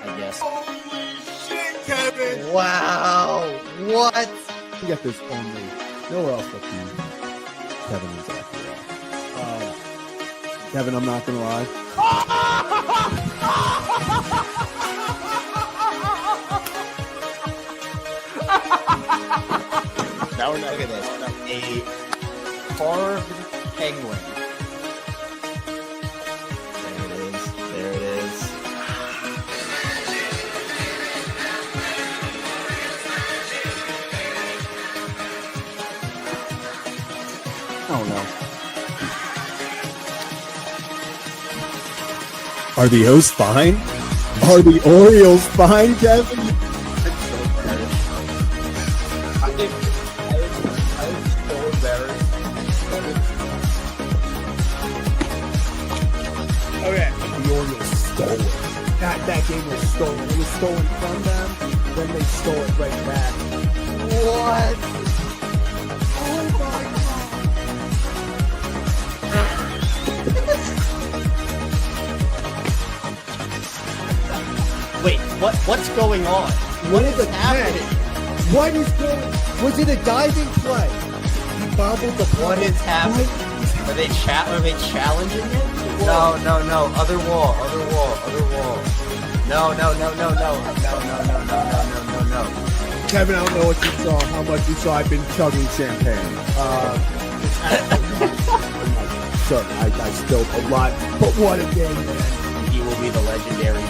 I guess. Holy shit, Kevin! Wow. What? You get this only nowhere else but you. Kevin and Zach. Kevin, I'm not gonna lie. Now we're look at this. A carved penguin. There it is. There it is. Oh no. Are the O's fine? Are the Orioles fine, Kevin? I think I'm so embarrassed. Okay. The Orioles stole it. That game was stolen. It was stolen from them, then they stole it right back. What? Oh my Wait, what's going on? What is happening? What is going? Was it a diving play? He bobbled the play. What is happening? Are they challenging it? No. Other wall. No. Kevin, I don't know what you saw, how much you saw. I've been chugging champagne. Sure, I spilled a lot, but what a game, man. He will be the legendary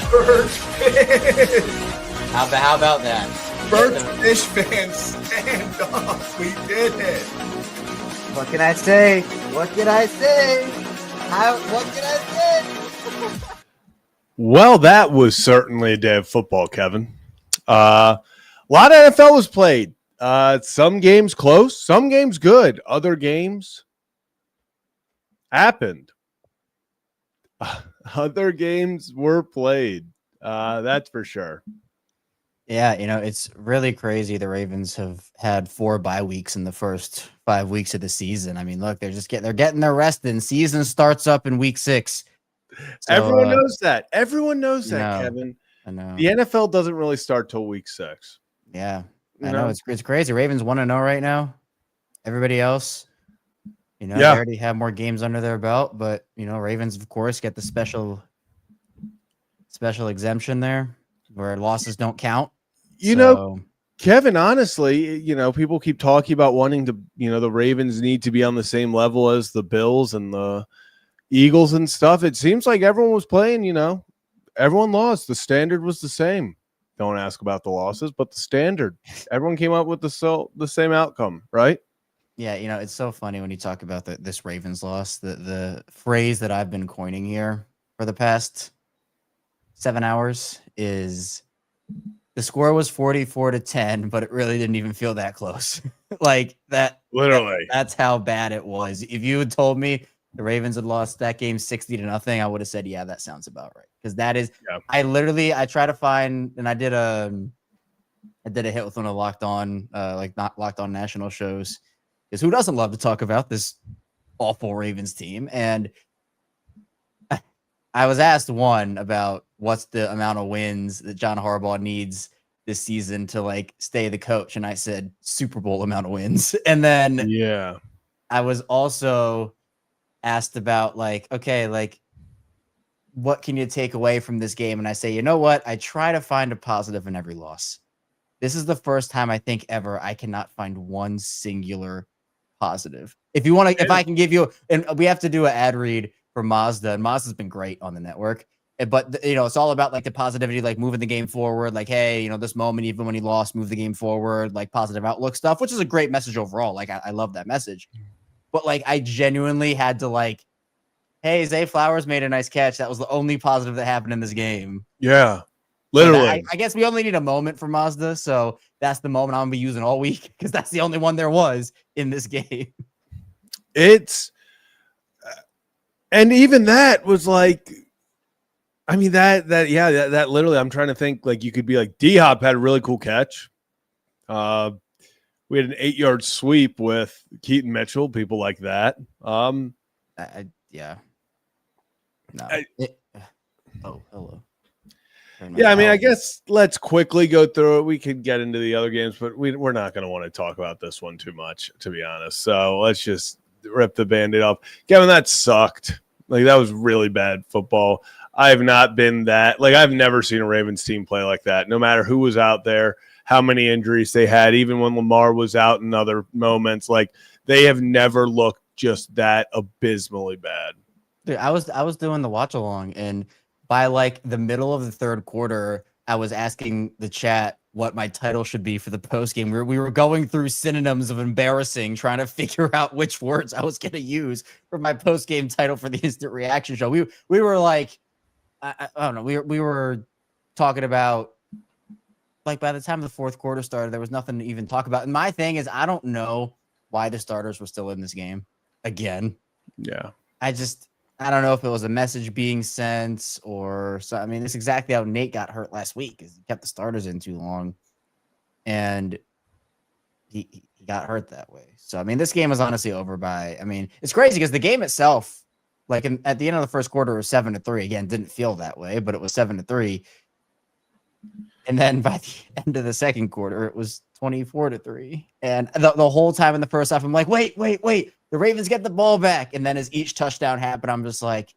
Birdfish! How about that? Birdfish fans, stand up. We did it. What can I say? What can I say? Well, that was certainly a day of football, Kevin. A lot of NFL was played. Some games close, some games good. Other games happened. Other games were played. That's for sure. Yeah, it's really crazy. The Ravens have had 4 bye weeks in the first 5 weeks of the season. I mean, look, they're getting their rest in. Season starts up in week 6. So, Everyone knows that. Everyone knows that, no, Kevin. I know. The NFL doesn't really start till week 6. Yeah, I know. It's crazy. Ravens 1-0 right now. Everybody else, they already have more games under their belt, but Ravens, of course, get the special exemption there where losses don't count. Kevin, honestly, people keep talking about wanting to, the Ravens need to be on the same level as the Bills and the Eagles and stuff. It seems like everyone was playing, everyone lost. The standard was the same. Don't ask about the losses, but the standard. Everyone came up with the same outcome, right? Yeah, it's so funny when you talk about this Ravens loss. The phrase that I've been coining here for the past 7 hours is the score was 44-10, but it really didn't even feel that close. Like that. Literally. That's how bad it was. If you had told me the Ravens had lost that game 60-0, I would have said, yeah, that sounds about right. Because that is, I try to find, and I did a hit with one of Locked On, not Locked On national shows. Because who doesn't love to talk about this awful Ravens team? And I was asked one about what's the amount of wins that John Harbaugh needs this season to stay the coach. And I said Super Bowl amount of wins. And then I was also asked about what can you take away from this game? And I say, you know what? I try to find a positive in every loss. This is the first time I think ever I cannot find one singular positive. If you want to, if I can give you, and we have to do an ad read for Mazda, and Mazda's been great on the network. But it's all about the positivity, moving the game forward. Hey, this moment, even when he lost, move the game forward, positive outlook stuff, which is a great message overall. I love that message. But I genuinely had to hey, Zay Flowers made a nice catch. That was the only positive that happened in this game. Yeah, literally. I guess we only need a moment for Mazda, so that's the moment I'm gonna be using all week because that's the only one there was in this game. And even that was that literally, I'm trying to think you could be D-Hop had a really cool catch. We had an 8-yard sweep with Keaton Mitchell, people like that. Yeah. No. Hello. Yeah, I mean, I guess let's quickly go through it. We could get into the other games, but we're not going to want to talk about this one too much, to be honest. So let's just rip the Band-Aid off. Kevin, that sucked. Like, that was really bad football. I have not been that. Like, I've never seen a Ravens team play like that, no matter who was out there, how many injuries they had, even when Lamar was out in other moments. Like, they have never looked just that abysmally bad. Dude, I was doing the watch along, and by like the middle of the third quarter, I was asking the chat what my title should be for the post game. We were going through synonyms of embarrassing, trying to figure out which words I was going to use for my post game title for the instant reaction show. We were like, I don't know, we were talking about, like, by the time the fourth quarter started, there was nothing to even talk about. And my thing is, I don't know why the starters were still in this game again. Yeah, I don't know if it was a message being sent or so. I mean, it's exactly how Nate got hurt last week, because he kept the starters in too long, and he got hurt that way. So I mean, this game was honestly over by. I mean, it's crazy because the game itself, like at the end of the first quarter, was 7-3. Again, didn't feel that way, but it was 7-3. And then by the end of the second quarter, it was 24-3. And the whole time in the first half, I'm like, wait. The Ravens get the ball back. And then as each touchdown happened, I'm just like,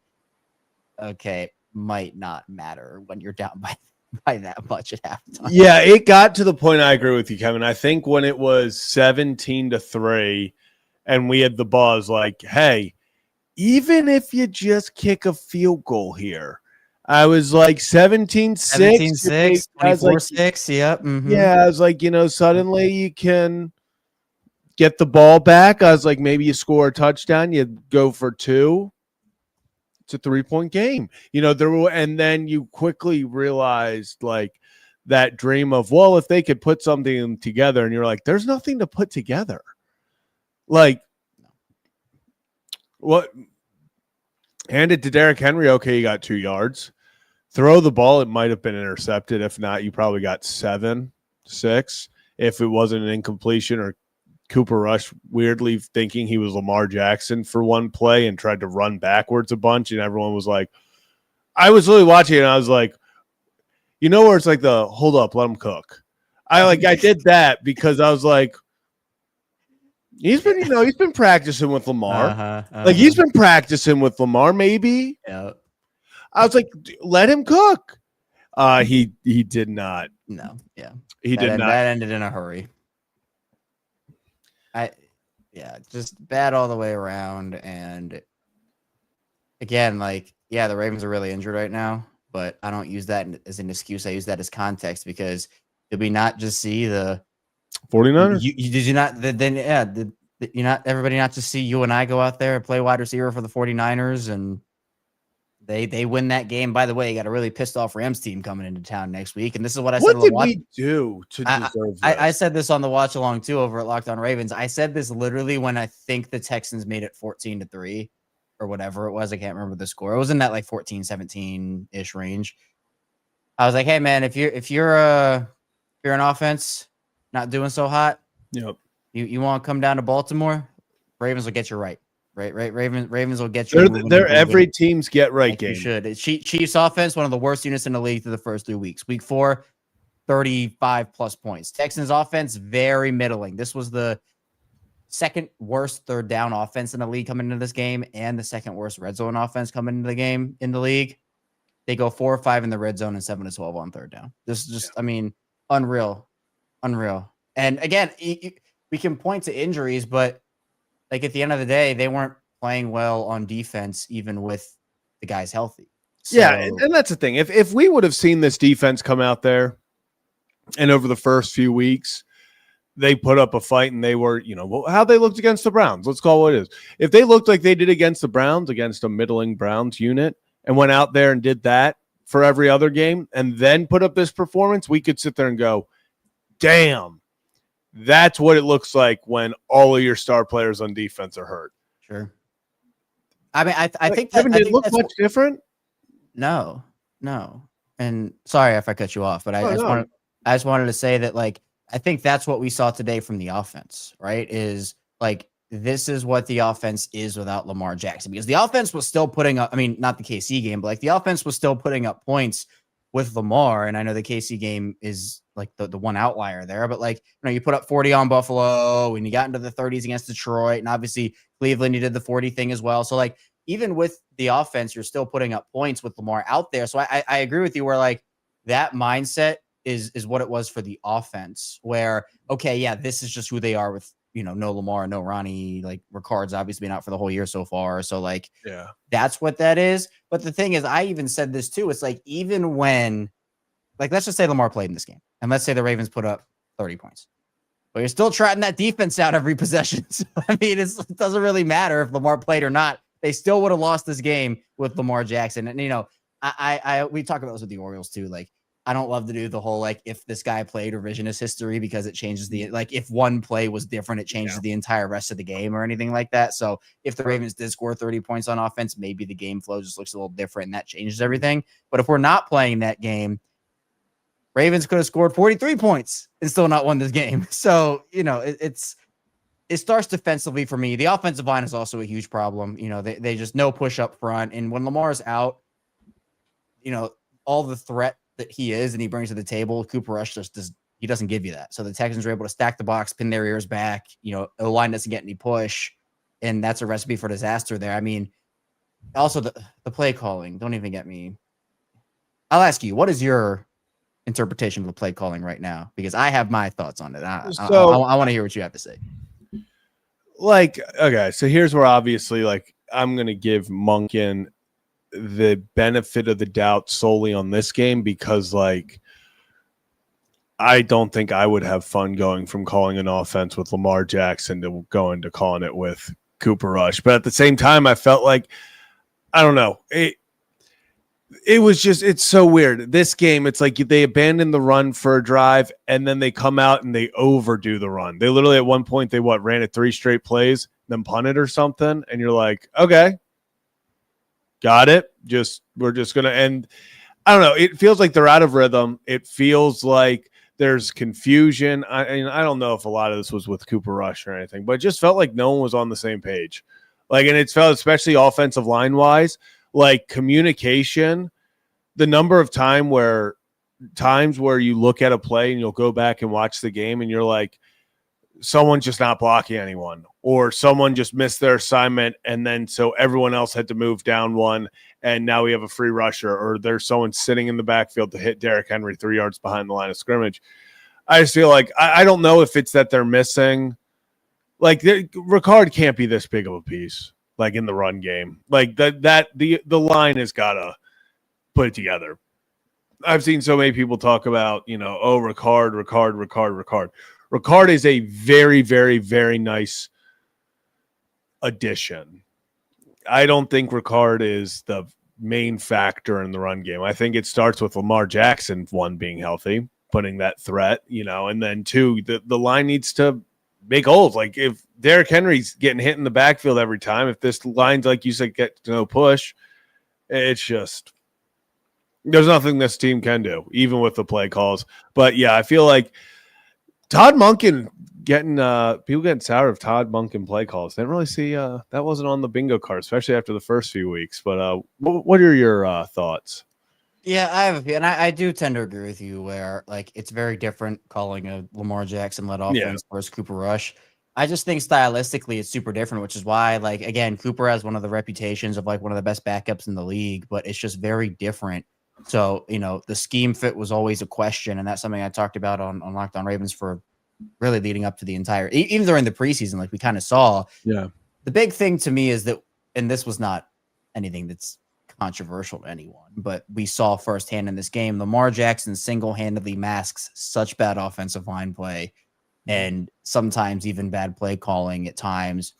okay, might not matter when you're down by that much at halftime. Yeah, it got to the point. I agree with you, Kevin. I think when it was 17-3 and we had the buzz, like, hey, even if you just kick a field goal here, I was like 17-6, 17-6, 24-6. Yep. Mm-hmm. Yeah, I was like, suddenly you can get the ball back. I was like, maybe you score a touchdown, you go for 2. It's a 3-point game. And then you quickly realized, like, that dream of, well, if they could put something together, and you're like, there's nothing to put together. Like, what? Hand it to Derrick Henry. Okay, you got 2 yards. Throw the ball. It might have been intercepted. If not, you probably got 7, 6. If it wasn't an incompletion, or Cooper Rush weirdly thinking he was Lamar Jackson for one play and tried to run backwards a bunch, and everyone was like, I was really watching it, and I was like, where it's like the hold up, let him cook. I did that because I was like, he's been practicing with Lamar. Like, he's been practicing with Lamar, maybe. Yeah. I was like, let him cook. He did not. No. Yeah. He did not. That ended in a hurry. Just bad all the way around. And again, like, yeah, the Ravens are really injured right now, but I don't use that as an excuse. I use that as context, because did we not just see the 49ers? Did you not? Did you not? Everybody not just see you and I go out there and play wide receiver for the 49ers, and they win that game. By the way, you got a really pissed off Rams team coming into town next week, and this is what I said. What did we do to deserve that? I said this on the watch along too over at Locked On Ravens. I said this literally when I think the Texans made it 14-3 or whatever it was. I can't remember the score. It was in that like 14-17-ish range. I was like, hey man, if you're an offense not doing so hot, yep, you want to come down to Baltimore, Ravens will get you right. Right. Ravens will get you. They're every team's get right game. You should. Chiefs offense, one of the worst units in the league through the first 3 weeks. Week 4, 35 plus points. Texans offense, very middling. This was the second worst third down offense in the league coming into this game, and the second worst red zone offense coming into the game in the league. They go 4 or 5 in the red zone and 7-12 on third down. This is just, I mean, unreal. And again, we can point to injuries, but like at the end of the day, they weren't playing well on defense, even with the guys healthy. So, yeah, and that's the thing. If we would have seen this defense come out there, and over the first few weeks, they put up a fight, and they were, how they looked against the Browns. Let's call it what it is. If they looked like they did against the Browns, against a middling Browns unit, and went out there and did that for every other game, and then put up this performance, we could sit there and go, damn. That's what it looks like when all of your star players on defense are hurt. Sure. I mean, I think Kevin, did it look much different? No. And sorry if I cut you off, but I just wanted to say that, like, I think that's what we saw today from the offense, right? Is like, this is what the offense is without Lamar Jackson, because the offense was still putting up, I mean, not the KC game, but like the offense was still putting up points with Lamar. And I know the KC game is like the one outlier there, but like, you put up 40 on Buffalo and you got into the 30s against Detroit. And obviously Cleveland, you did the 40 thing as well. So like, even with the offense, you're still putting up points with Lamar out there. So I agree with you where like that mindset is what it was for the offense where, okay, yeah, this is just who they are with, no Lamar, no Ronnie, like Ricard's obviously been out for the whole year so far. So like, Yeah. that's what that is. But the thing is, I even said this too. It's like, even when, like, let's just say Lamar played in this game and let's say the Ravens put up 30 points, but you're still trotting that defense out every possession. So, I mean, it doesn't really matter if Lamar played or not. They still would have lost this game with Lamar Jackson. And, we talk about this with the Orioles too. Like, I don't love to do the whole, like, if this guy played revisionist history because it changes like, if one play was different, it changes the entire rest of the game or anything like that. So if the Ravens did score 30 points on offense, maybe the game flow just looks a little different and that changes everything. But if we're not playing that game, Ravens could have scored 43 points and still not won this game. So, it starts defensively for me. The offensive line is also a huge problem. They just no push up front. And when Lamar's out, all the threat that he is and he brings to the table, Cooper Rush he doesn't give you that. So the Texans are able to stack the box, pin their ears back. The line doesn't get any push, and that's a recipe for disaster there. I mean, also the play calling. Don't even get me. I'll ask you, what is your interpretation of the play calling right now? Because I have my thoughts on it. I want to hear what you have to say. Like, okay, so here's where obviously, like, I'm going to give Monken the benefit of the doubt solely on this game because, like, I don't think I would have fun going from calling an offense with Lamar Jackson to going to calling it with Cooper Rush. But at the same time, I felt like, I don't know, it was just, it's so weird. This game, it's like they abandon the run for a drive and then they come out and they overdo the run. They literally at one point, they ran it 3 straight plays, then punted or something. And you're like, okay, got it. We're just going to end. I don't know. It feels like they're out of rhythm. It feels like there's confusion. I don't know if a lot of this was with Cooper Rush or anything, but it just felt like no one was on the same page. Like, and it's felt, especially offensive line wise, like communication, the number of times where you look at a play and you'll go back and watch the game and you're like, someone's just not blocking anyone or someone just missed their assignment. And then so everyone else had to move down one and now we have a free rusher or there's someone sitting in the backfield to hit Derrick Henry 3 yards behind the line of scrimmage. I just feel like, I don't know if it's that they're missing. Like Ricard can't be this big of a piece. Like in the run game, like the line has got to put it together. I've seen so many people talk about, Ricard. Ricard is a very, very, very nice addition. I don't think Ricard is the main factor in the run game. I think it starts with Lamar Jackson, 1, being healthy, putting that threat, and then 2, the line needs to make holes. Like if Derrick Henry's getting hit in the backfield every time, if this line's, like you said, get no push, it's just, there's nothing this team can do, even with the play calls. But yeah, I feel like Todd Monken people getting sour of Todd Monken play calls. Didn't really see that wasn't on the bingo card, especially after the first few weeks. But what are your thoughts? Yeah, I have a few, and I do tend to agree with you where, like, it's very different calling a Lamar Jackson-led offense versus Cooper Rush. I just think stylistically it's super different, which is why, like, again, Cooper has one of the reputations of, like, one of the best backups in the league, but it's just very different. So, the scheme fit was always a question, and that's something I talked about on Locked On Ravens for really leading up to the entire – even during the preseason, like we kind of saw. Yeah. The big thing to me is that – and this was not anything that's controversial to anyone, but we saw firsthand in this game, Lamar Jackson single-handedly masks such bad offensive line play and sometimes even bad play calling at times.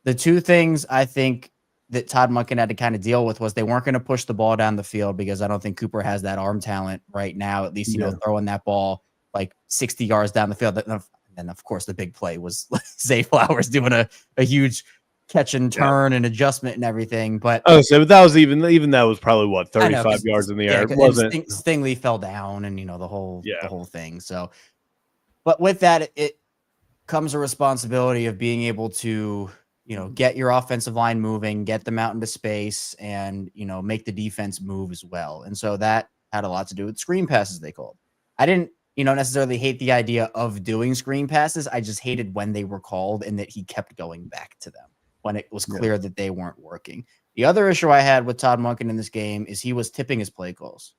The 2 things I think that Todd Monken had to kind of deal with was they weren't going to push the ball down the field because I don't think Cooper has that arm talent right now, at least, throwing that ball like 60 yards down the field. And then, of course, the big play was Zay Flowers doing a huge catch and turn and adjustment and everything. But so that was even that was probably what, 35 yards in the air. It wasn't. Stingley fell down and the whole thing. So, but with that, it comes a responsibility of being able to get your offensive line moving, get them out into space, and make the defense move as well. And so that had a lot to do with screen passes they called. I didn't, necessarily hate the idea of doing screen passes. I just hated when they were called and that he kept going back to them when it was clear that they weren't working. The other issue I had with Todd Monken in this game is he was tipping his play calls,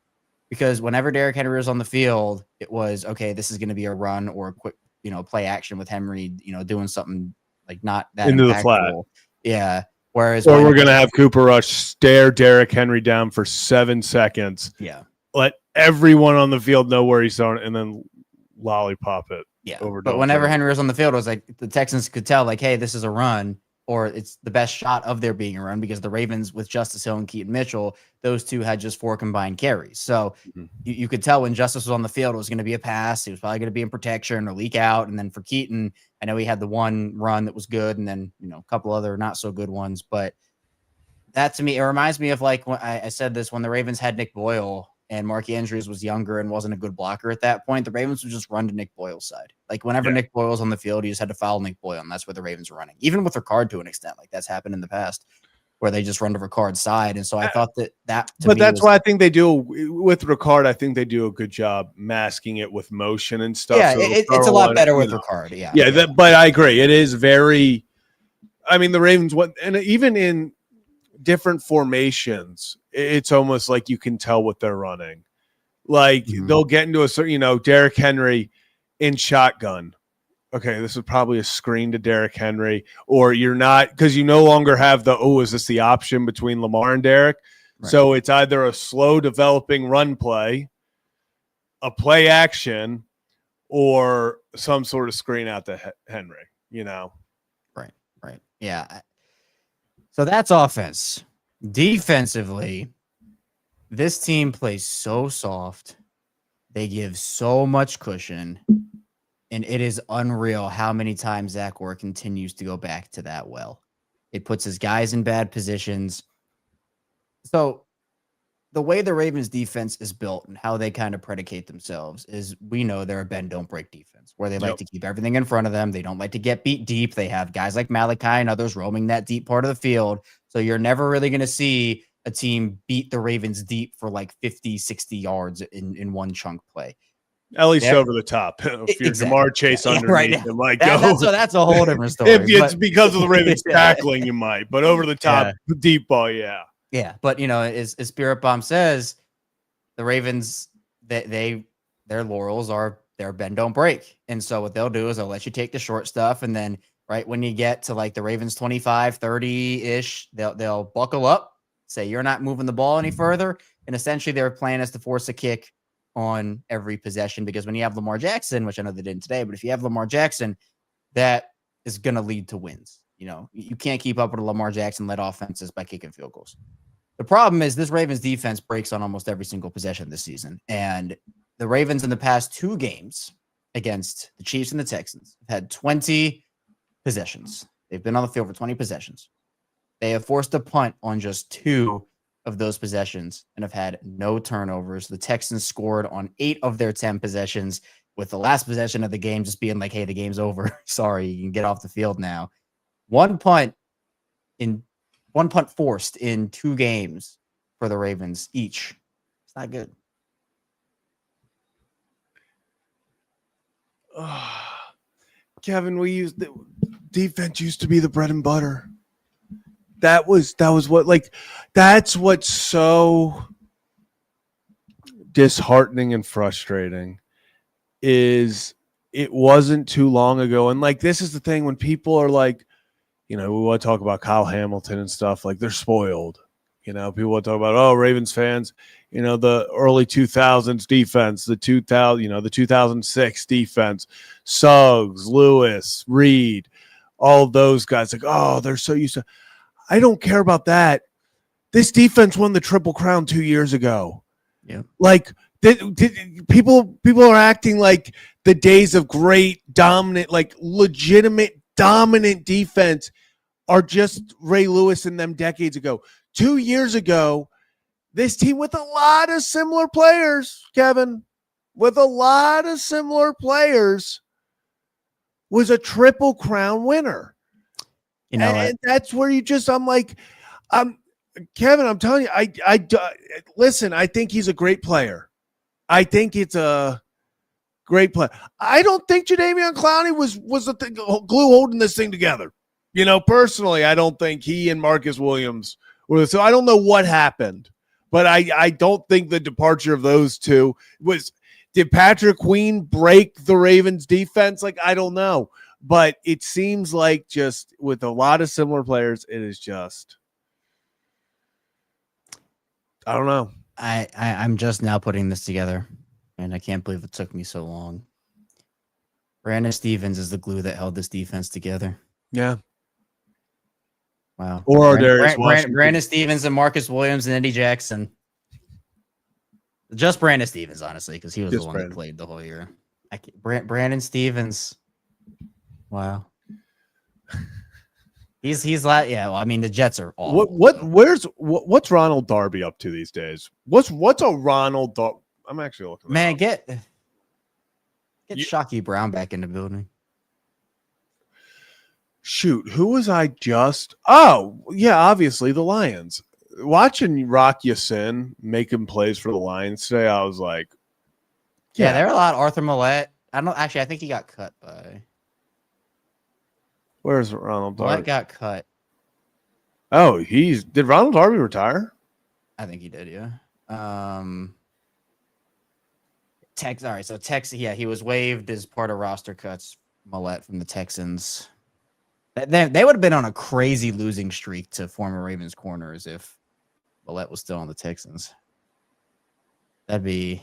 because whenever Derrick Henry was on the field, it was, okay, this is going to be a run or a quick, play action with Henry, doing something like not that into impactful. The flat. Yeah. Whereas, or we're going to have Cooper Rush stare Derrick Henry down for 7 seconds. Yeah. Let everyone on the field know where he's throwing, and then lollipop it. Yeah. But whenever Henry was on the field, it was like the Texans could tell, like, hey, this is a run, or it's the best shot of there being a run, because the Ravens with Justice Hill and Keaton Mitchell, those two had just 4 combined carries. So you could tell when Justice was on the field, it was going to be a pass. He was probably going to be in protection or leak out. And then for Keaton, I know he had the one run that was good, and then, a couple other not so good ones. But that, to me, it reminds me of, like, when I said this, when the Ravens had Nick Boyle and Mark Andrews was younger and wasn't a good blocker at that point, the Ravens would just run to Nick Boyle's side. Like, whenever Nick Boyle was on the field, you just had to follow Nick Boyle, and that's where the Ravens were running. Even with Ricard, to an extent, like that's happened in the past, where they just run to Ricard's side. And so I thought that but that's why I think they do with Ricard. I think they do a good job masking it with motion and stuff. Yeah, so it's a lot better with Ricard. Yeah. But I agree. It is very, I mean, the Ravens, and even in different formations, it's almost like you can tell what they're running. Like they'll get into a certain, Derrick Henry in shotgun. Okay, this is probably a screen to Derrick Henry, or you're not, because you no longer have is this the option between Lamar and Derrick? Right. So it's either a slow developing run play, a play action, or some sort of screen out to Henry, Right. Yeah. So that's offense. Defensively, this team plays so soft. They give so much cushion. And it is unreal how many times Zach Orr continues to go back to that well. It puts his guys in bad positions. So the way the Ravens defense is built and how they kind of predicate themselves is, we know they're a bend, don't break defense, where they like to keep everything in front of them. They don't like to get beat deep. They have guys like Malachi and others roaming that deep part of the field. So you're never really going to see a team beat the Ravens deep for like 50, 60 yards in one chunk play. At least over the top. If you're Jamar Chase underneath, it might go. That's a whole different story. If it's because of the Ravens tackling, you might. But over the top, deep ball, yeah. Yeah, but, as Spirit Bomb says, the Ravens, their laurels are their bend, don't break. And so what they'll do is they'll let you take the short stuff. And then right when you get to like the Ravens 25, 30-ish, they'll buckle up, say you're not moving the ball any further. And essentially their plan is to force a kick on every possession, because when you have Lamar Jackson, which I know they didn't today, but if you have Lamar Jackson, that is going to lead to wins. You can't keep up with a Lamar Jackson-led offenses by kicking field goals. The problem is this Ravens defense breaks on almost every single possession this season. And the Ravens in the past 2 games against the Chiefs and the Texans have had 20 possessions. They've been on the field for 20 possessions. They have forced a punt on just 2 of those possessions and have had no turnovers. The Texans scored on 8 of their 10 possessions, with the last possession of the game just being like, hey, the game's over. Sorry, you can get off the field now. One punt forced in 2 games for the Ravens each. It's not good. Kevin, the defense used to be the bread and butter. That was what, like, that's what's so disheartening and frustrating, is it wasn't too long ago. And like, this is the thing when people are like, we want to talk about Kyle Hamilton and stuff, like they're spoiled. People want to talk about, Ravens fans, the early 2000s defense, the 2006 defense, Suggs, Lewis, Reed, all those guys, like, they're so used to. I don't care about that. This defense won the Triple Crown 2 years ago. Yeah. Like, people are acting like the days of great, dominant, like legitimate, dominant defense are just Ray Lewis and them decades ago. 2 years ago, this team with a lot of similar players, Kevin, was a Triple Crown winner. And that's where I'm like, Kevin, I'm telling you, listen. I think he's a great player. I think it's a great play. I don't think Jadeveon Clowney was the glue holding this thing together. Personally, I don't think he and Marcus Williams were. So I don't know what happened, but I don't think the departure of those two was. Did Patrick Queen break the Ravens defense? I don't know, but it seems like just with a lot of similar players, it is just. I don't know. I'm just now putting this together, and I can't believe it took me so long. Brandon Stevens is the glue that held this defense together. Yeah. Wow. Or Brandon Stevens and Marcus Williams and Eddie Jackson. Just Brandon Stevens, honestly, because he was the one that played the whole year. Brandon Stevens. Wow. He's like, yeah. Well, I mean, the Jets are awful. What's Ronald Darby up to these days? What's a Ronald Darby? I'm actually looking. Man, get Shockey Brown back in the building. Shoot, who was I just? Oh, yeah, obviously the Lions. Watching Rock Ya-Sin making plays for the Lions today, I was like, yeah, there are a lot. Arthur Millette. I think he got cut by. Where's Ronald Darby? Millette got cut. Oh, did Ronald Darby retire? I think he did, yeah. All right, so yeah, he was waived as part of roster cuts. Millette from the Texans. They would have been on a crazy losing streak to former Ravens corners if Millette was still on the Texans. That'd be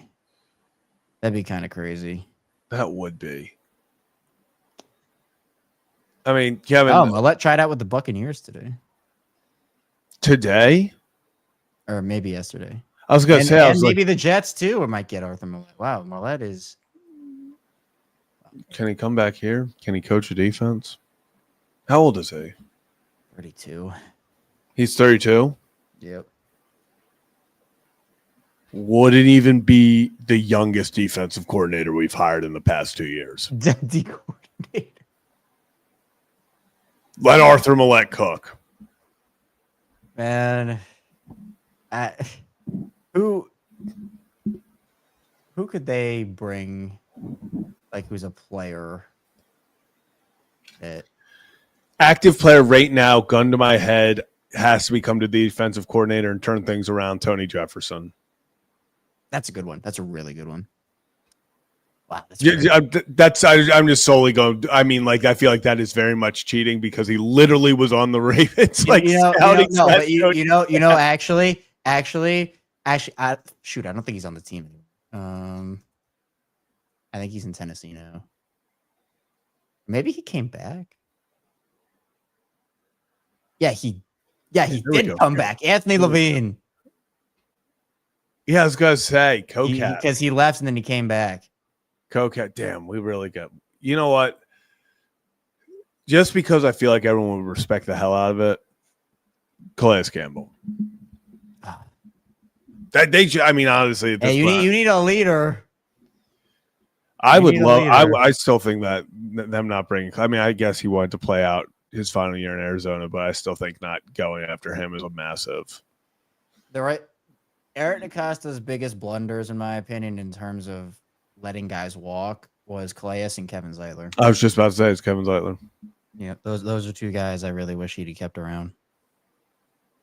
kind of crazy. That would be. I mean, Kevin. Oh, Millette tried out with the Buccaneers today. Today? Or maybe yesterday. I was going to say. Maybe the Jets, too, or might get Arthur Millette. Wow, Millette is... Can he come back here? Can he coach a defense? How old is he? 32. He's 32? Yep. Wouldn't even be the youngest defensive coordinator we've hired in the past 2 years. D coordinator. Let Arthur Millette cook. Man, who could they bring? Who's a player that active player right now? Gun to my head, has to become the defensive coordinator and turn things around. Tony Jefferson. That's a good one. That's a really good one. Wow. I'm just solely going. I mean, I feel like that is very much cheating because he literally was on the Ravens. Actually, I don't think he's on the team. I think he's in Tennessee now. Maybe he came back. Yeah, he did come back. Anthony Levine. Yeah, I was gonna say Cocat because he left and then he came back. Cocat, damn, we really got. You know what? Just because I feel like everyone would respect the hell out of it, Calais Campbell. I mean, honestly, hey, you need a leader. I would love. I still think that them not bringing. I mean, I guess he wanted to play out his final year in Arizona, but I still think not going after him is a massive. Eric DeCosta's biggest blunders, in my opinion, in terms of letting guys walk, was Calais and Kevin Zeitler. I was just about to say it's Kevin Zeitler. Yeah, those are two guys I really wish he'd kept around.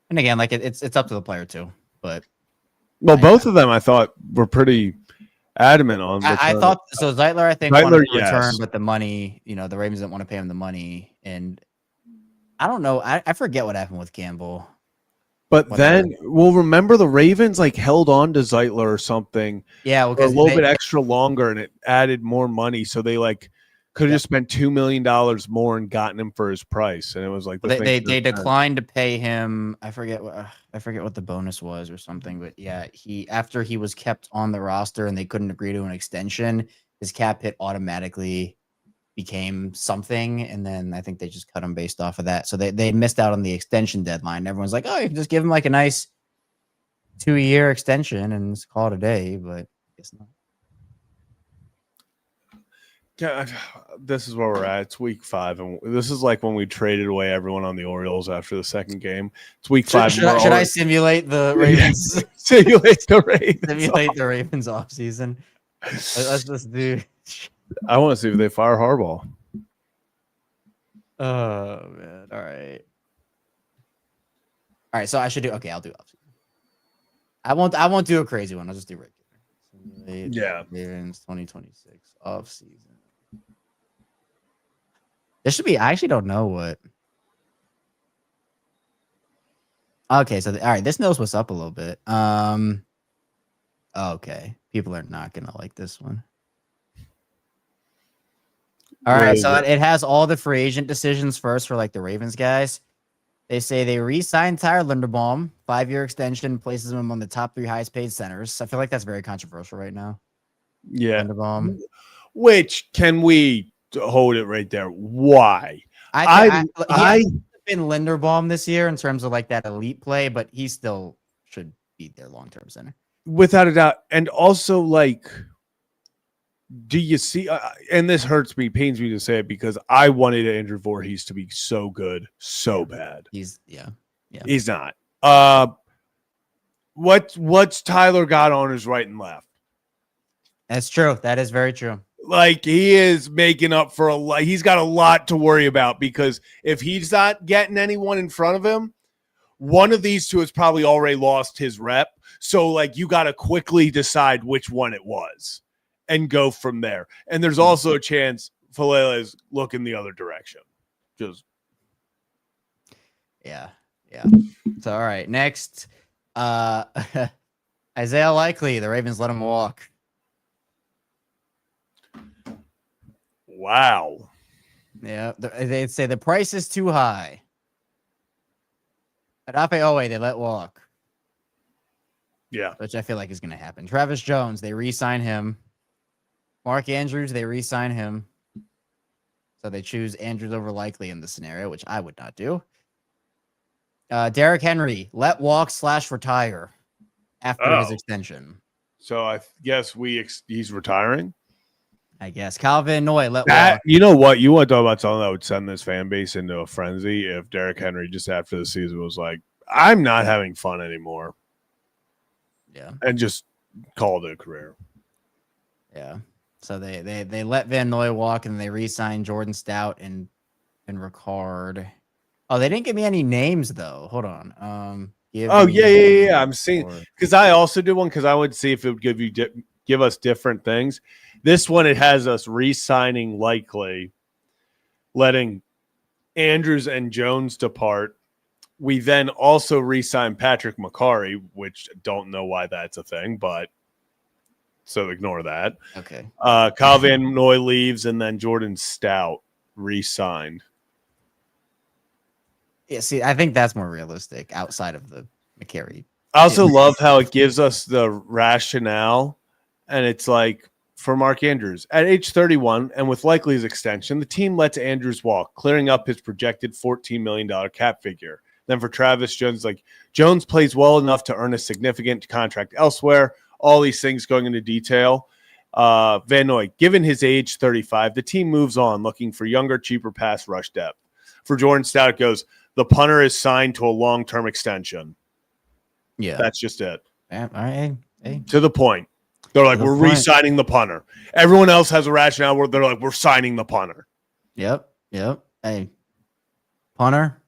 And again, it's up to the player too, but both of them I thought were pretty adamant on. I thought so. Zeitler, I think, wanted to return, but the money, the Ravens didn't want to pay him the money, and I don't know. I forget what happened with Campbell. But then, remember the Ravens held on to Zeitler or something. Yeah, a little bit extra longer, and it added more money, so they could have just spent $2 million more and gotten him for his price, and it was they declined to pay him. I forget what the bonus was or something, but yeah, after he was kept on the roster and they couldn't agree to an extension, his cap hit automatically became something, and then I think they just cut him based off of that. So they missed out on the extension deadline. Everyone's like, oh, you can just give him a nice 2-year extension and call it a day, but I guess not. God, this is where we're at. It's week 5, and this is like when we traded away everyone on the Orioles after the second game. It's week 5. Should I simulate the Ravens? Simulate the Ravens. Simulate the Ravens off season. Let's just do. I want to see if they fire Harbaugh. Oh man! All right. So I should do. Okay, I'll do off season. I won't do a crazy one. I'll just do regular. Simulate Ravens 2026 off season. This should be. I actually don't know what. Okay, so all right, this knows what's up a little bit. Okay, people are not gonna like this one. All right, so it has all the free agent decisions first for like the Ravens guys. They say they re-signed Tyler Linderbaum, 5-year extension, places him among the top 3 highest paid centers. I feel like that's very controversial right now. Yeah. Linderbaum. Which can we hold it right there? Why? He hasn't been Linderbaum this year in terms of like that elite play, but he still should be their long-term center. Without a doubt. And also, like, do you see, and this hurts me, pains me to say it, because I wanted Andrew Voorhees to be so good, so bad. He's not. What's Tyler got on his right and left? That's true. That is very true. Like, he is making up for a lot. He's got a lot to worry about, because if he's not getting anyone in front of him, one of these two has probably already lost his rep. So, like, you got to quickly decide which one it was and go from there. And there's also a chance Falele is looking the other direction. Yeah. So, all right, next, Isaiah Likely. The Ravens let him walk. Wow. Yeah, they'd say the price is too high. Adafe Owe, they let walk. Yeah. Which I feel like is going to happen. Travis Jones, they re-sign him. Mark Andrews, they re-sign him. So they choose Andrews over Likely in this scenario, which I would not do. Derrick Henry, let walk / retire after his extension. So I guess he's retiring? I guess. Calvin Noy, let walk. You know what? You want to talk about something that would send this fan base into a frenzy if Derrick Henry just after the season was like, I'm not having fun anymore. Yeah. And just called it a career. Yeah. So they let Van Noy walk, and they re-signed Jordan Stout and Ricard. Oh, they didn't give me any names though. Hold on. Yeah. I'm seeing, because I also did one because I would see if it would give us different things. This one, it has us re-signing Likely, letting Andrews and Jones depart. We then also re-sign Patrick McCarry, which don't know why that's a thing, but so ignore that. Okay. Kyle Van Noy leaves, and then Jordan Stout re-signed. Yeah, see, I think that's more realistic outside of the McCarry. I also love how it gives us the rationale, and it's like, for Mark Andrews, at age 31 and with Likely's extension, the team lets Andrews walk, clearing up his projected $14 million cap figure. Then for Travis Jones, like, Jones plays well enough to earn a significant contract elsewhere. All these things going into detail. Van Noy, given his age 35, the team moves on, looking for younger, cheaper pass rush depth. For Jordan Stout, it goes, the punter is signed to a long-term extension. Yeah. That's just it. Yeah, all right. Hey. To the point. They're like, we're re-signing the punter. Everyone else has a rationale where they're like, we're signing the punter. Yep. Hey, punter,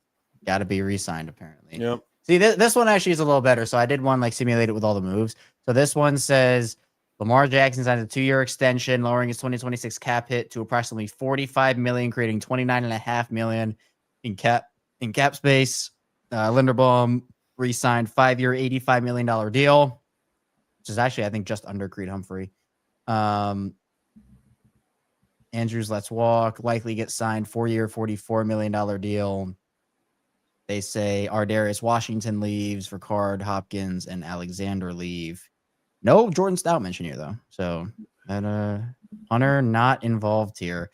got to be re-signed apparently. Yep. See, this one actually is a little better. So I did one like simulated with all the moves. So this one says Lamar Jackson signed a 2-year extension, lowering his 2026 cap hit to approximately $45 million, creating $29.5 million in cap space. Linderbaum re-signed 5-year, $85 million deal, which is actually, I think, just under Creed Humphrey. Andrews lets walk. Likely gets signed 4-year, $44 million deal. They say Ardarius Washington leaves, Ricard Hopkins and Alexander leave. No Jordan Stout mentioned here, though. So, Hunter not involved here.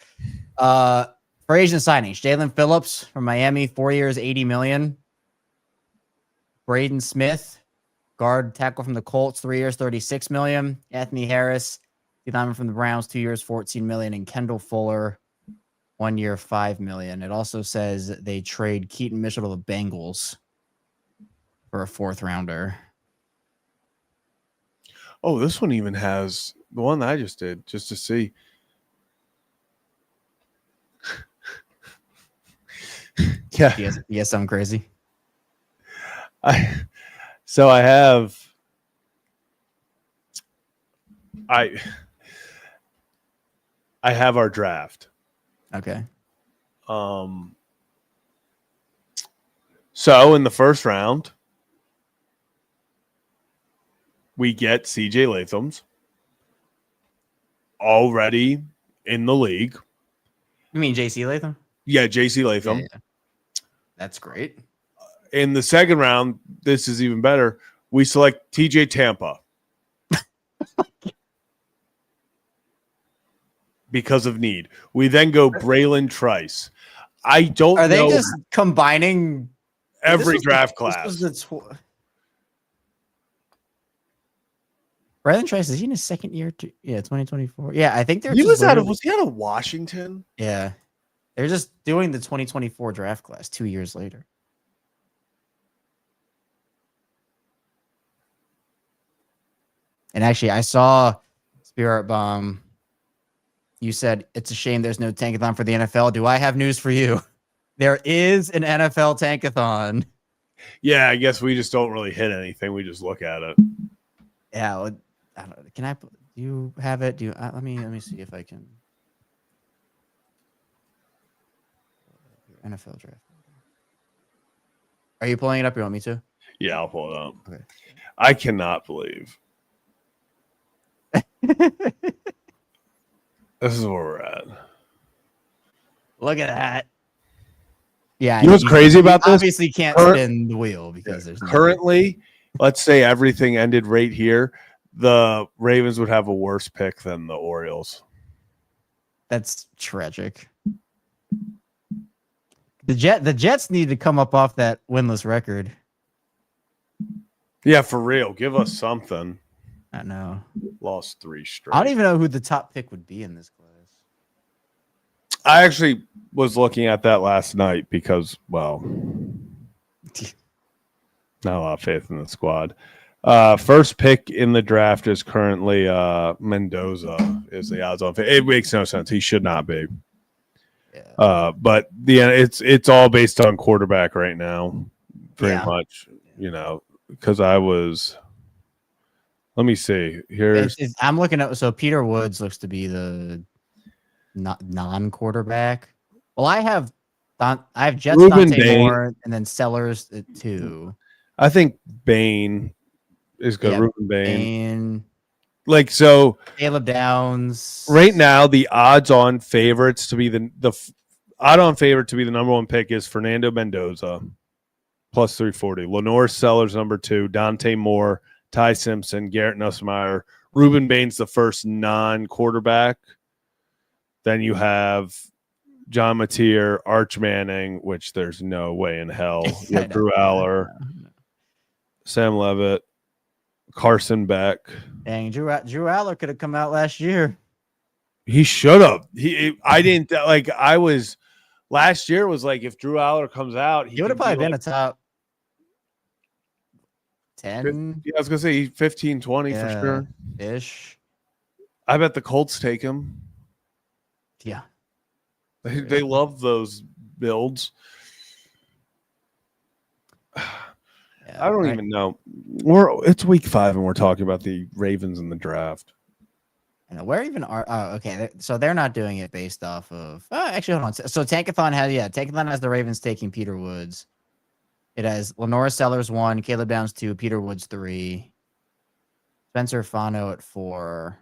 For agent signings, Jalen Phillips from Miami, 4 years, $80 million. Braden Smith, guard tackle from the Colts, 3 years, $36 million. Anthony Harris, lineman from the Browns, 2 years, $14 million, and Kendall Fuller, 1 year, $5 million. It also says they trade Keaton Mitchell to the Bengals for a 4th rounder. Oh, this one even has the one that I just did just to see. Yeah. Yes, I'm crazy. I have our draft. Okay. So in the first round, we get CJ Latham's already in the league. You mean JC Latham? Yeah, JC Latham. Yeah. That's great. In the second round, this is even better. We select TJ Tampa because of need. We then go Braylon Trice. I don't know. Are they just combining every draft class? Braylon Trice, is he in his second year? Yeah, 2024. Yeah, I think they're. Was he out of Washington? Yeah, they're just doing the 2024 draft class 2 years later. And actually, I saw Spirit Bomb. You said it's a shame there's no tankathon for the NFL. Do I have news for you? There is an NFL tankathon. Yeah, I guess we just don't really hit anything. We just look at it. Yeah, well, I don't know. Can I? Do you have it? Do you? Let me see if I can. NFL draft. Are you pulling it up? You want me to? Yeah, I'll pull it up. Okay. I cannot believe this is where we're at. Look at that. Yeah. You know what's crazy about this? Obviously can't spin the wheel because there's currently, let's say everything ended right here. The Ravens would have a worse pick than the Orioles. That's tragic. The Jets need to come up off that winless record. Yeah, for real. Give us something. I know. Lost 3 straight. I don't even know who the top pick would be in this class. I actually was looking at that last night because, well, not a lot of faith in the squad. First pick in the draft is currently Mendoza is the odds on. It makes no sense. He should not be. Yeah. But it's all based on quarterback right now, pretty much. You know, because I was. Let me see. Here's I'm looking at. So Peter Woods looks to be the non-quarterback. Well, I have Jets, Ruben Dante Bain. Moore, and then Sellers at 2. I think Bain is good. Yeah, Ruben Bain. Bain. Like, so Caleb Downs. right now, the odds-on favorites to be the odd-on favorite to be the number 1 pick is Fernando Mendoza, plus 340. Lenore Sellers, number 2. Dante Moore, Ty Simpson, Garrett Nussmeier. Ruben Bain's the first non-quarterback. Then you have John Mateer, Arch Manning, which there's no way in hell. You have Drew Aller, Sam Levitt, Carson Beck. Dang, Drew Aller could have come out last year. He should have. I didn't like. I was last year was like if Drew Aller comes out, He would have probably been a top 10. Yeah, I was gonna say 15, 20 for sure. Ish. I bet the Colts take him. Yeah. They love those builds. Yeah, I don't even know. It's week 5 and we're talking about the Ravens in the draft. And where even are? Oh, okay. So they're not doing it based off of. Actually, hold on. So Tankathon has the Ravens taking Peter Woods. It has Lenora Sellers 1, Caleb Downs 2, Peter Woods 3, Spencer Fano at 4,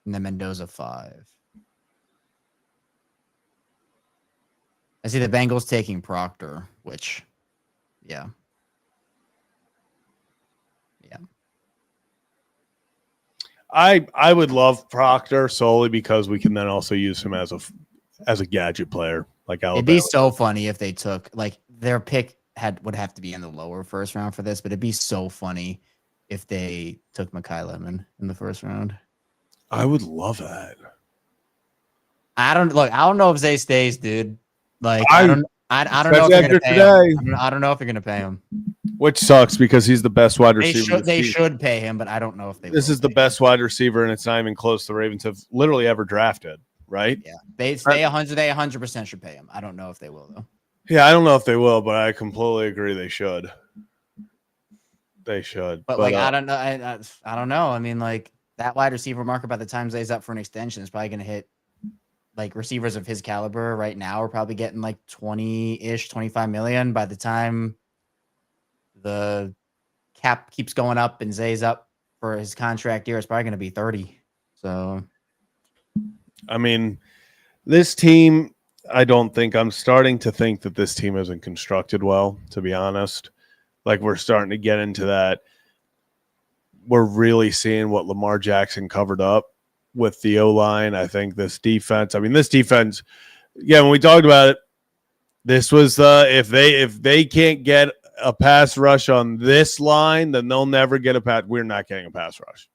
and then Mendoza 5. I see the Bengals taking Proctor, which, yeah. I would love Proctor solely because we can then also use him as a gadget player like Alabama. It'd be so funny if they took like their pick would have to be in the lower first round for this, but it'd be so funny if they took Mekhi Lemon in the first round. I would love that. I don't know if Zay stays, dude. Like I don't know especially if you're gonna after pay him. today. I don't know if you're gonna pay him. Which sucks because he's the best wide They receiver. should pay him, but I don't know if they This will is the pay him. best wide receiver, and it's not even close. The Ravens have literally ever drafted, right? Yeah. They 100% should pay him. I don't know if they will though. Yeah, I don't know if they will, but I completely agree they should. They should. But like I don't know. I don't know. I mean, like that wide receiver market by the time Zay's up for an extension is probably gonna hit like receivers of his caliber right now are probably getting like 20-ish, 25 million by the time the cap keeps going up and Zay's up for his contract year. It's probably going to be 30. So, I mean, this team, I'm starting to think that this team isn't constructed well, to be honest. Like we're starting to get into that. We're really seeing what Lamar Jackson covered up with the O-line. I think this defense, when we talked about it, this was if they can't get a pass rush on this line, then they'll never get a pass. We're not getting a pass rush.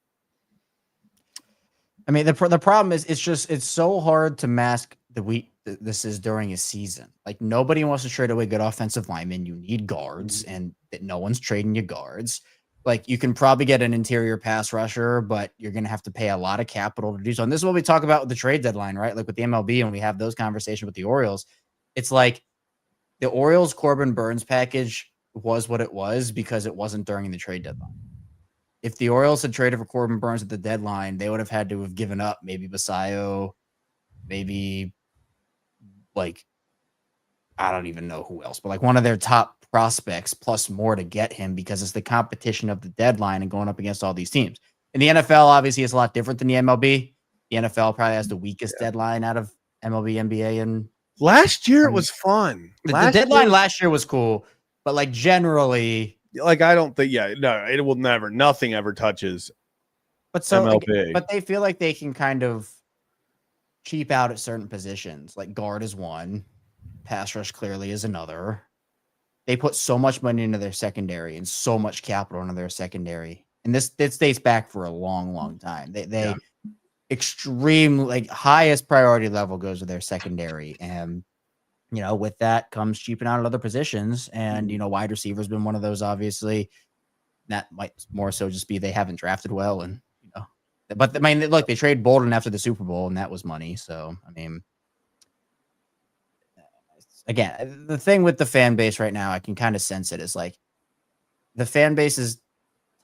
I mean, the problem is it's so hard to mask the week this is during a season. Like nobody wants to trade away good offensive linemen. You need guards, and that no one's trading you guards. Like you can probably get an interior pass rusher, but you're going to have to pay a lot of capital to do so. And this is what we talk about with the trade deadline, right? Like with the MLB, and we have those conversations with the Orioles. It's like the Orioles Corbin Burns package was what it was because it wasn't during the trade deadline. If the Orioles had traded for Corbin Burns at the deadline, they would have had to have given up maybe Basayo, maybe like I don't even know who else, but like one of their top prospects plus more to get him because it's the competition of the deadline and going up against all these teams. In the NFL, obviously, it's a lot different than the MLB. The NFL probably has the weakest deadline out of MLB, NBA, and last year it was fun. The deadline last year was cool, but like generally, like I don't think, it will never. Nothing ever touches. But so, MLB. But they feel like they can kind of cheap out at certain positions. Like guard is one, pass rush clearly is another. They put so much money into their secondary and so much capital into their secondary. And this dates back for a long, long time. They extreme, like highest priority level goes to their secondary. And, with that comes cheaping out at other positions. And, wide receiver has been one of those, obviously. That might more so just be they haven't drafted well. And, but I mean, look, they traded Bolden after the Super Bowl and that was money. So, I mean, again, the thing with the fan base right now, I can kind of sense it is like the fan base is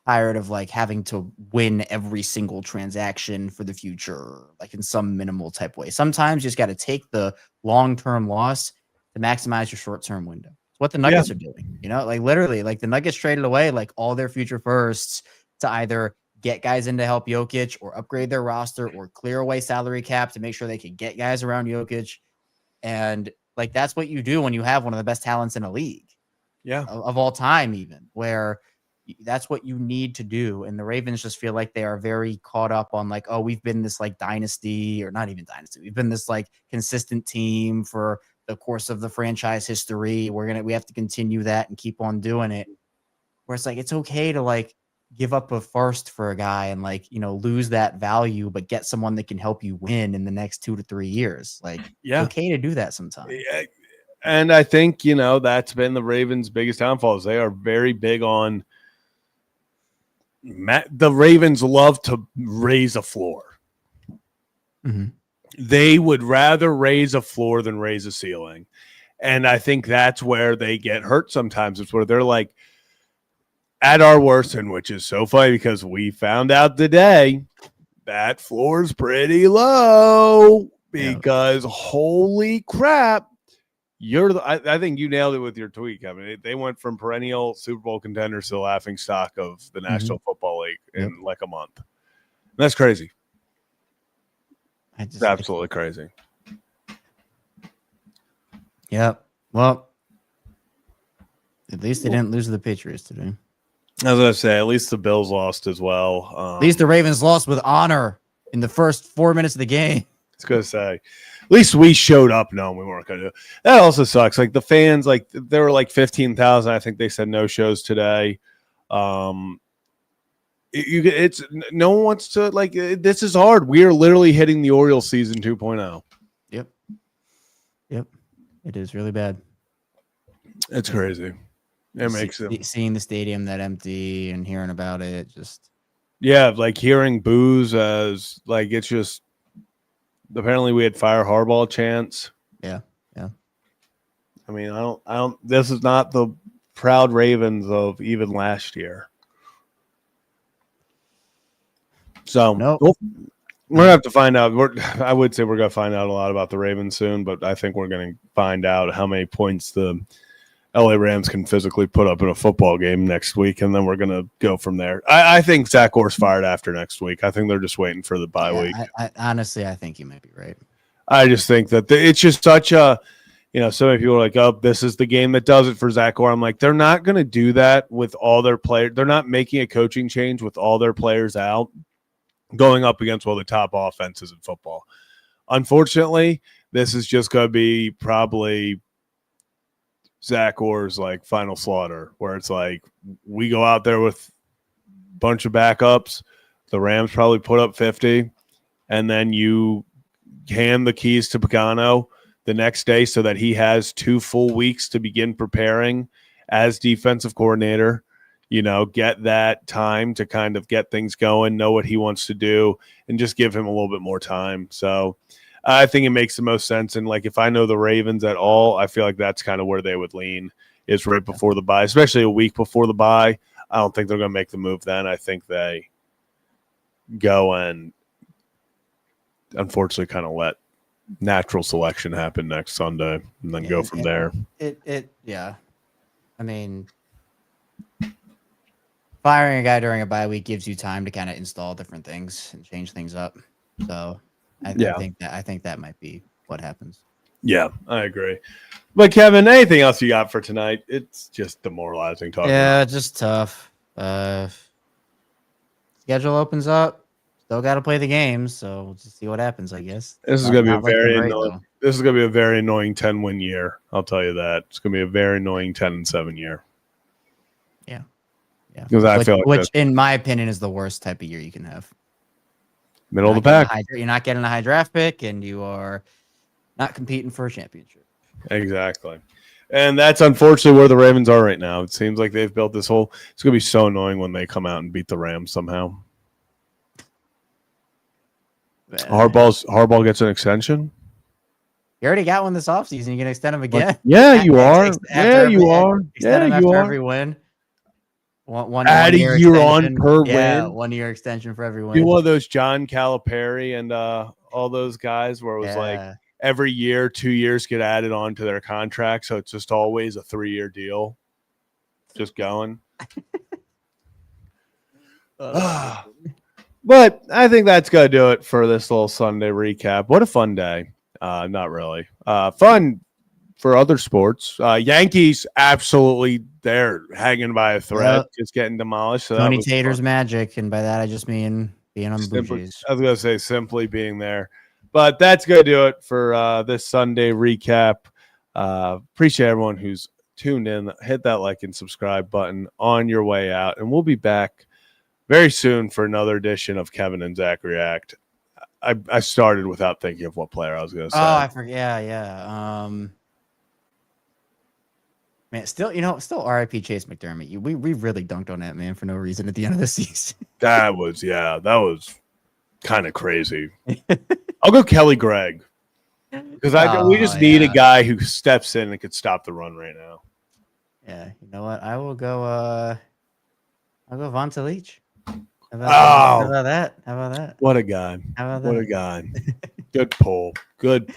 tired of like having to win every single transaction for the future, like in some minimal type way. Sometimes you just got to take the long-term loss to maximize your short-term window. It's what the Nuggets are doing, like literally like the Nuggets traded away like all their future firsts to either get guys in to help Jokic or upgrade their roster or clear away salary cap to make sure they could get guys around Jokic. And like, that's what you do when you have one of the best talents in a league of all time, even where that's what you need to do. And the Ravens just feel like they are very caught up on like, oh, we've been this like dynasty or not even dynasty. We've been this like consistent team for the course of the franchise history. We have to continue that and keep on doing it. Where it's like, it's okay to like give up a first for a guy and like, lose that value, but get someone that can help you win in the next 2 to 3 years. Like, it's okay to do that sometimes. Yeah. And I think, that's been the Ravens' biggest downfall is they are very big on the Ravens love to raise a floor. Mm-hmm. They would rather raise a floor than raise a ceiling. And I think that's where they get hurt sometimes. It's where they're like, at our worst, and which is so funny because we found out today that floor is pretty low because holy crap, I think you nailed it with your tweet, Kevin. They went from perennial Super Bowl contenders to the laughing stock of the National Football League in like a month. That's crazy. It's absolutely crazy. Yep. Well, at least they didn't lose to the Patriots today. I was going to say, at least the Bills lost as well. At least the Ravens lost with honor in the first 4 minutes of the game. I was going to say, at least we showed up knowing we weren't going to do it. That also sucks. Like the fans, like there were like 15,000. I think they said no shows today. it's no one wants to this is hard. We are literally hitting the Orioles season 2.0. Yep. It is really bad. It's crazy. It makes it. Seeing the stadium that empty and hearing about it, just like hearing boos as it's just. Apparently, we had fire Harbaugh chants. Yeah. I mean, I don't. This is not the proud Ravens of even last year. So nope. We're gonna have to find out. I would say we're gonna find out a lot about the Ravens soon, but I think we're gonna find out how many points the LA Rams can physically put up in a football game next week, and then we're gonna go from there. I think Zach Orr's fired after next week. I think they're just waiting for the bye week. I honestly, I think you might be right. I just think that it's just such a, so many people are like, oh, this is the game that does it for Zach Orr. I'm like, they're not gonna do that with all their players. They're not making a coaching change with all their players out, going up against one of the top offenses in football. Unfortunately, this is just going to be probably Zach Orr's final slaughter, where it's we go out there with a bunch of backups. The Rams probably put up 50, and then you hand the keys to Pagano the next day so that he has 2 full weeks to begin preparing as defensive coordinator. Get that time to kind of get things going, know what he wants to do, and just give him a little bit more time. So I think it makes the most sense. And if I know the Ravens at all, I feel like that's kind of where they would lean, is right before the bye, especially a week before the bye. I don't think they're going to make the move then. I think they go and unfortunately kind of let natural selection happen next Sunday and then go from there. Yeah. I mean, firing a guy during a bye week gives you time to kind of install different things and change things up. So I think that might be what happens. Yeah, I agree. But Kevin, anything else you got for tonight? It's just demoralizing talking. Yeah, just tough. Schedule opens up. Still got to play the games, so we'll just see what happens. I guess this is going to be very annoying. This is going to be a very annoying 10-win year. I'll tell you that. It's going to be a very annoying 10-7 year. Yeah. Because I feel which in my opinion, is the worst type of year you can have. Middle of the pack. You're not getting a high draft pick, and you are not competing for a championship. Exactly. And that's unfortunately where the Ravens are right now. It seems like they've built this whole – it's going to be so annoying when they come out and beat the Rams somehow. Harbaugh gets an extension? You already got one this offseason. You can extend him again. Yeah, you are. Yeah, you are. Extend him after every win. One add a year on per win. Yeah, 1 year extension for every win. Do one of those John Calipari and all those guys where it was every year, 2 years get added on to their contract. So it's just always a 3-year deal. Just going. But I think that's going to do it for this little Sunday recap. What a fun day. Not really. Fun for other sports. Yankees, absolutely, they're hanging by a thread, just getting demolished. So Tony Tater's magic, and by that I just mean being on the Blue Jays. I was going to say simply being there. But that's going to do it for this Sunday recap. Appreciate everyone who's tuned in. Hit that like and subscribe button on your way out, and we'll be back very soon for another edition of Kevin and Zach React. I started without thinking of what player I was going to say. Oh, I forget. Yeah. Man, still R.I.P. Chase McDermott. We really dunked on that man for no reason at the end of the season. that was kind of crazy. I'll go Kelly Gregg because we just need a guy who steps in and could stop the run right now. Yeah, you know what? I will go. I'll go Vonta Leach. How about that? How about that? What a guy! How about that? What a guy! Good pull. Good